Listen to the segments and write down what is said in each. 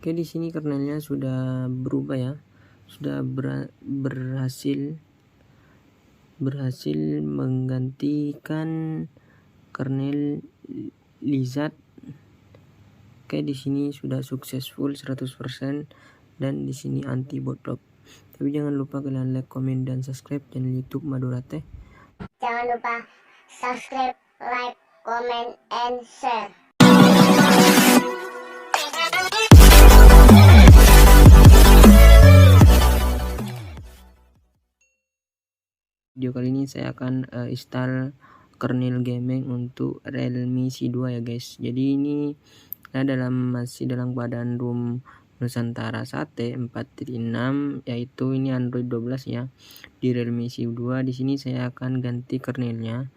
Oke, di sini kernelnya sudah berubah ya, sudah berhasil menggantikan kernel Lizard. Oke, di sini sudah successful 100% dan di sini anti bot drop. Tapi jangan lupa kalian like, comment, dan subscribe channel YouTube Madura Tech. Jangan lupa subscribe, like, comment, and share. Video kali ini saya akan install kernel gaming untuk Realme C2 ya guys. Jadi ini masih dalam keadaan ROM Nusantara Sate 4.6, yaitu ini Android 12 ya. Di Realme C2 di sini saya akan ganti kernelnya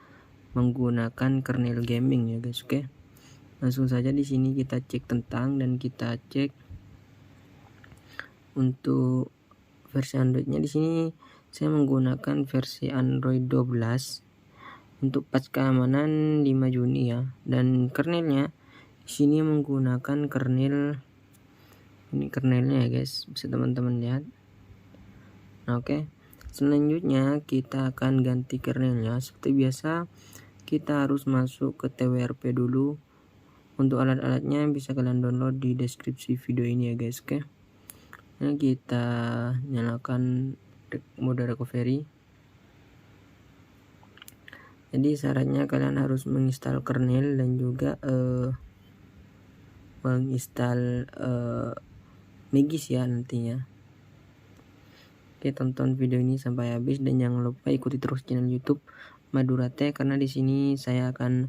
menggunakan kernel gaming ya guys. Oke. Langsung saja di sini kita cek tentang dan kita cek untuk versi Androidnya. Di sini saya menggunakan versi Android 12 untuk patch keamanan 5 Juni ya, dan kernelnya di sini menggunakan kernel, ini kernelnya ya guys, bisa teman-teman lihat. Nah, oke. Selanjutnya kita akan ganti kernelnya. Seperti biasa kita harus masuk ke TWRP dulu. Untuk alat-alatnya bisa kalian download di deskripsi video ini ya guys. Oke. Nah, kita nyalakan mode recovery. Jadi syaratnya kalian harus menginstal kernel dan juga menginstal Megis ya nantinya. Oke, tonton video ini sampai habis dan jangan lupa ikuti terus channel YouTube Madura Tech, karena di sini saya akan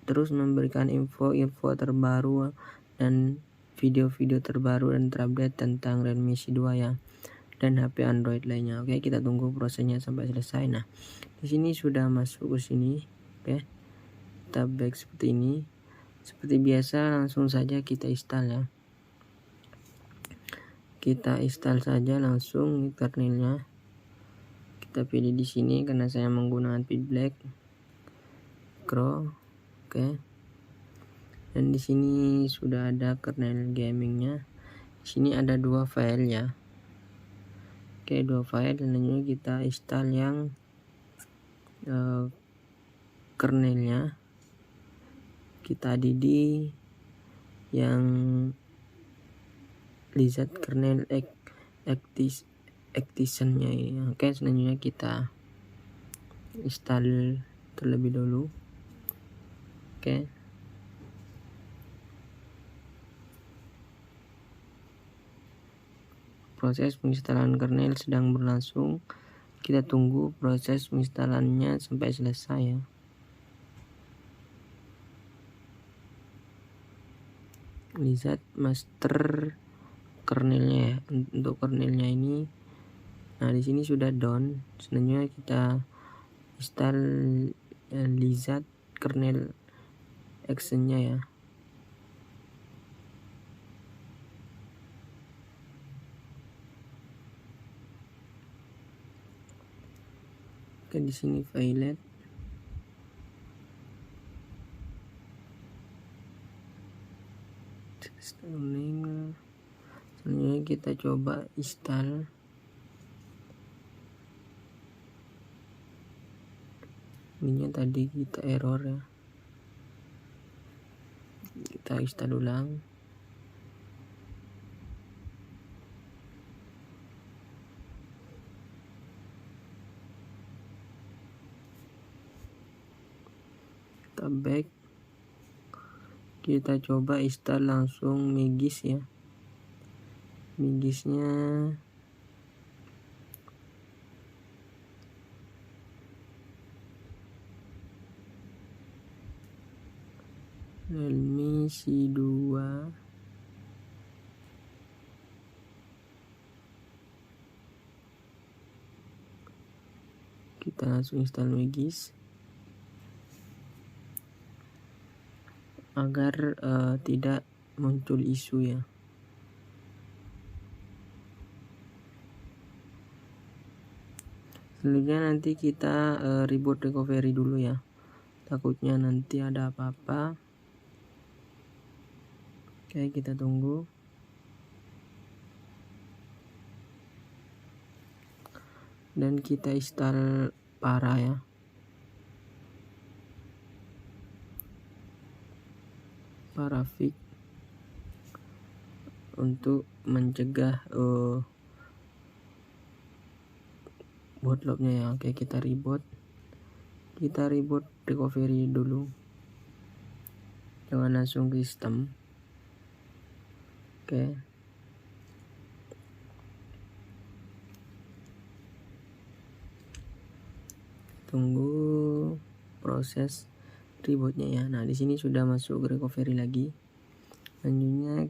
terus memberikan info-info terbaru dan video-video terbaru dan terupdate tentang Realme C2 ya, dan HP Android lainnya. Oke, kita tunggu prosesnya sampai selesai. Nah, di sini sudah masuk ke sini. Oke, kita back seperti ini. Seperti biasa langsung saja kita install ya. Kita install saja langsung kernelnya. Kita pilih di sini karena saya menggunakan Black Crow. Oke. Dan di sini sudah ada kernel gamingnya. Di sini ada 2 file ya. Oke, 2 file, dan selanjutnya kita install yang kernelnya. Kita add yang Lizard kernel activationnya ini. Oke, selanjutnya kita install terlebih dahulu. Oke. Proses penginstalan kernel sedang berlangsung. Kita tunggu proses penginstalannya sampai selesai ya. Lizard master kernelnya ya. Untuk kernelnya ini, nah di sini sudah down. Selanjutnya kita install Lizard kernel actionnya ya. Oke, di sini file selanjutnya kita coba install. Ininya tadi kita error ya, kita install ulang. Kita back, kita coba install langsung Megis ya. Megisnya Realme C2. Kita langsung install Megis agar tidak muncul isu ya. Selanjutnya nanti kita reboot recovery dulu ya, takutnya nanti ada apa-apa. Oke, kita tunggu. Dan kita install Para ya. Parafik untuk mencegah bootloopnya ya. Oke, kita reboot recovery dulu, jangan langsung ke sistem. Oke, tunggu proses rebootnya ya. Nah, di sini sudah masuk recovery lagi. Selanjutnya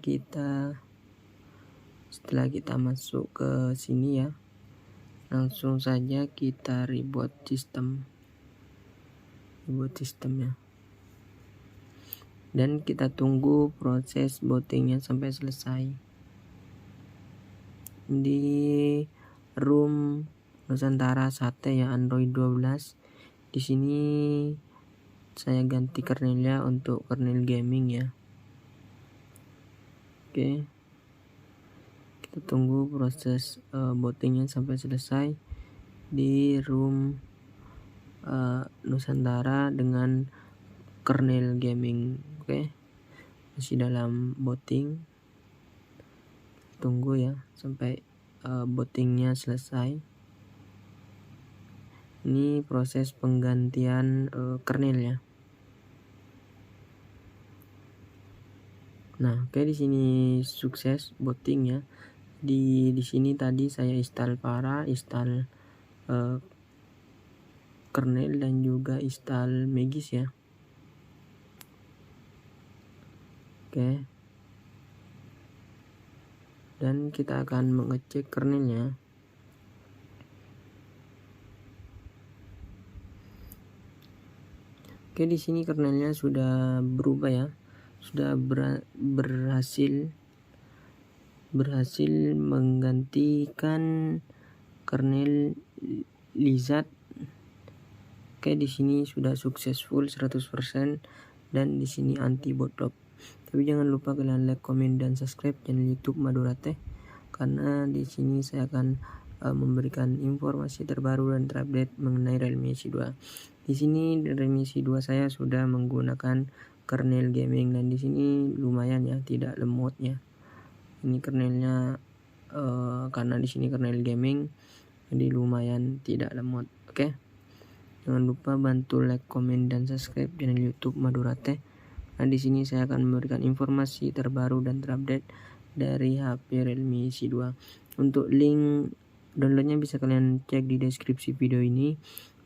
setelah kita masuk ke sini ya, langsung saja kita reboot sistemnya, dan kita tunggu proses bootingnya sampai selesai. Di room Nusantara Sate ya, Android 12. Di sini saya ganti kernelnya untuk kernel gaming ya. Oke, kita tunggu proses bootingnya sampai selesai di room Nusantara dengan kernel gaming. Oke, masih dalam booting. Tunggu ya sampai bootingnya selesai. Ini proses penggantian kernel ya. Nah, oke, di sini sukses booting ya. Di sini tadi saya install Para, install kernel dan juga install Magis ya. Oke. Dan kita akan mengecek kernelnya. Oke, di sini kernelnya sudah berubah ya. Sudah berhasil menggantikan kernel Lizard. Oke, di sini sudah successful 100% dan di sini anti bootloop. Tapi jangan lupa kalian like, comment, dan subscribe channel YouTube Madura Tech, karena di sini saya akan memberikan informasi terbaru dan terupdate mengenai Realme C2. Di sini Realme C2 saya sudah menggunakan kernel gaming dan di sini lumayan ya, tidak lemot ya. Ini kernelnya karena di sini kernel gaming jadi lumayan tidak lemot. Oke. Jangan lupa bantu like, comment, dan subscribe channel YouTube Madura Tech. Nah, di sini saya akan memberikan informasi terbaru dan terupdate dari HP Realme C2. Untuk link downloadnya bisa kalian cek di deskripsi video ini,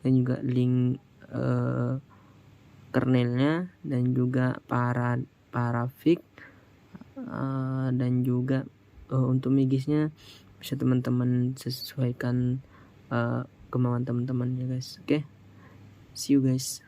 dan juga link kernelnya dan juga Parafik dan juga untuk Magisnya bisa teman-teman sesuaikan kemauan teman-teman ya guys. Oke. See you guys.